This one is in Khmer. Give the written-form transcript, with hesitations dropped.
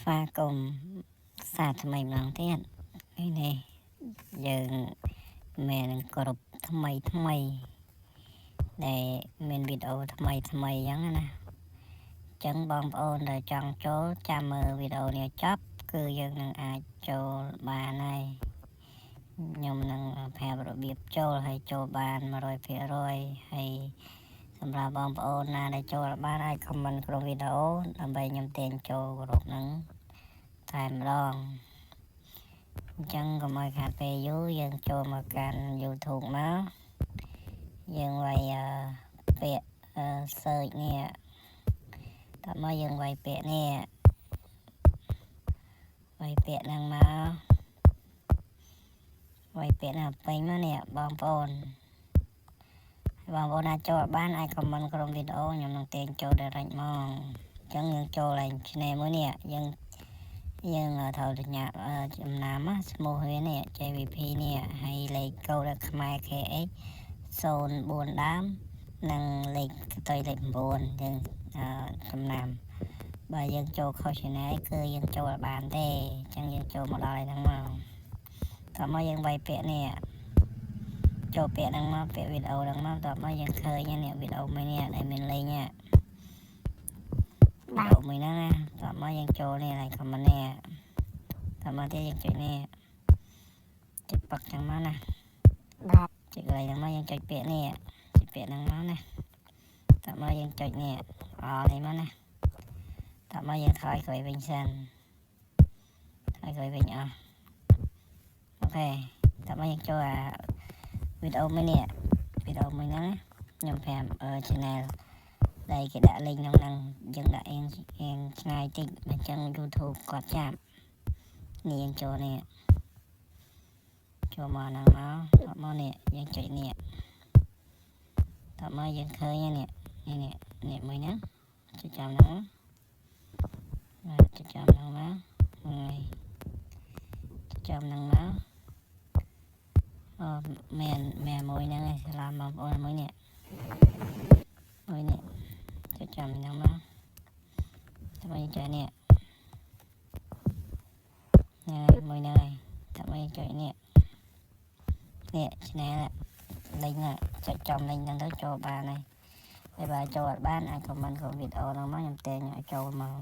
và cùng xaทำไมម្ដងទៀតនេះយើងមានគ្រប់ថ្មីដែលមានវីដេអូថ្មីអញ្ចឹងណាចឹងបងប្អូនដែលចង់ចូលចាំមើលវីដេអូនេះចប់គឺយើងនឹងអាចចូលបានហើយខ្ញុំនឹងប្រាប់របៀបចូលហើយចូលបាន 100% ហើយសម្រាប់បងប្អូនណាដែលចូលបានអាច comment ក្នុងវីដេអូដើម្បីខ្ញុំទាញចូលក្រុមហ្នឹងតែម្ដងអញ្ចឹងកុំឲ្យខាតពេលយូរយើងចូលមកកាន់ YouTube មកយើងវាយពាក្យ search នេះតើមកយើងវាយពាក្យនេះវាយពាក្យហ្នឹងមកវាយពាក្យណាពេញមកនេះបងប្អូនណាចូលបានអាច comment ក្នុងវីដេអូខ្ញុំនឹងទាញចូល direct មកអញ្ចឹងយើងចូលឡើង channel មួយនេះយើងត្រូវតែចំណាំឈ្មោះវានេះ JVP នេះហើយលេខកូដខ្មែរ KX 04ដើមនិងលេខផ្ទុយលេខ9យើងចំណាំបើយើងចូលខុស channel គឺយើងចូលបានទេអញ្ចឹងយើងចូលមកដល់ហ្នឹងមកតោះមកយើងវាយពាក្យនេះចូលពាក្យហ្នឹងមកពាក្យវីដេអូហ្នឹងមកតោះមកយើងឃើញនេះវីដេអូមួយនេះដែលមានលេងនេះវីដេអូមួយហ្នឹងណាតោះមកយើងចូលនេះហើយ comment នេះតោះមកទៀតយើងចុចនេះចុចប៉ឹកចឹងមកណាចុចកន្លែងហ្នឹងមកយើងចុចពាក្យនេះចុចពាក្យហ្នឹងមកណាតោះមកយើងចុចនេះនេះមកណាតោះមកយើងថយក្រោយវិញសិនថយក្រោយវិញអស់អូខេតោះមកយើងចូលវីដេអូមួយនេះវីដេអូមួយហ្នឹងខ្ញុំប្រាប់channel ដែលគេដាក់លេងក្នុងហ្នឹងយើងដាក់អៀងឆ្ងាយតិចអញ្ចឹង YouTube គាត់ចាប់នេះយើងចូលនេះចូលមកហ្នឹងមកមកនេះយើងចុចនេះតោះមកយើងឃើញនេះមួយហ្នឹងចុចចាំហ្នឹងចុចចាំហ្នឹងមកហើយចុចចាំហ្នឹងមកមានមួយហ្នឹងឯងស្លាមបងប្អូនមួយនេះចុចចាំហ្នឹងមកតើមកចុចនេះមួយហ្នឹងឯងតើមកចុចនេះchannel លេងណាចុចចំលេងហ្នឹងទៅចូលបានហើយបើចូលអត់បានអាច comment ក្នុងវីដេអូហ្នឹងមកខ្ញុំទាញឲ្យចូលមក